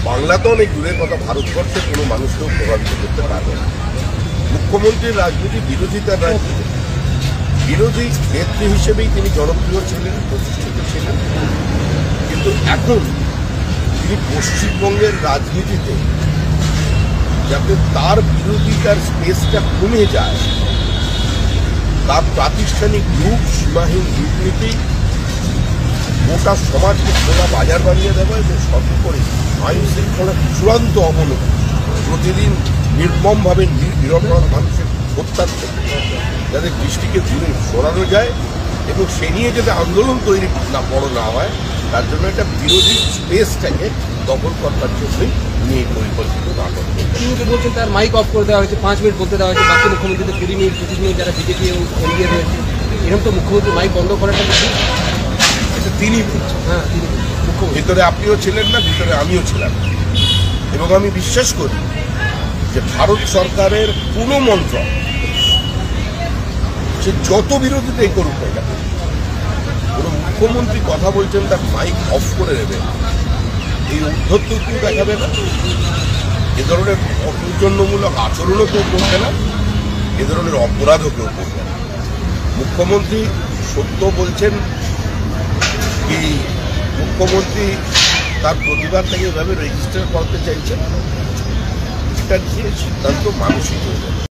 বাংলা তো অনেক দূরের কথা, ভারতবর্ষে কোনো মানুষকেও প্রভাবিত করতে পারবে না। মুখ্যমন্ত্রীর রাজনীতি বিরোধিতার রাজনীতি, বিরোধী নেত্রী হিসেবেই তিনি জনপ্রিয় ছিলেন, প্রতিষ্ঠিত ছিলেন, কিন্তু এখন তিনি পশ্চিমবঙ্গের রাজনীতিতে যাতে তার বিরোধিতার স্পেসটা কমে যায়, তার প্রাতিষ্ঠানিক রূপ, সীমাহীন দুর্নীতি, গোটা সমাজকে খোলা বাজার বানিয়ে দেওয়া এবং সর্বোপরি আইন শৃঙ্খলার চূড়ান্ত অবনতি, প্রতিদিন নির্মমভাবে নিরপরাধ মানুষের হত্যার থেকে যাদের দৃষ্টিকে দূরে সরানো যায় এবং সে নিয়ে যাতে আন্দোলন তৈরি না হয়, তার জন্য একটা বিরোধী স্পেসটাকে দখল করবার জন্যই তিনি এই পরিকল্পিত নাটক। তিনি তো বলছেন তার মাইক অফ করে দেওয়া হয়েছে, 5 মিনিট বলতে দেওয়া হয়েছে, বাকি মুখ্যমন্ত্রীদের 20 মিনিট 25 মিনিট যারা বিজেপি ও এনডিএ রয়েছে, এরকম তো মুখ্যমন্ত্রী মাইক বন্ধ করাটা এটা তিনি বলছেন। হ্যাঁ, তিনি ভিতরে আপনিও ছিলেন না, ভিতরে আমিও ছিলাম, এবং আমি বিশ্বাস করি যে ভারত সরকারের কোনো মন্ত্রক সে যত বিরোধিতাই করুক না কেন, কোনো মুখ্যমন্ত্রী কথা বলছেন তার মাইক অফ করে দেবে, এই উদ্ধত্ত কেউ দেখাবে না, এ ধরনের অসৌজন্যমূলক আচরণও কেউ করবে না, এ ধরনের অপরাধও কেউ করবে না। মুখ্যমন্ত্রী সত্য বলছেন কি মুখ্যমন্ত্রী তার প্রতিবাদটাকে এভাবে রেজিস্টার করতে চাইছেন, এটা নিয়ে সিদ্ধান্ত মানুষই করবে।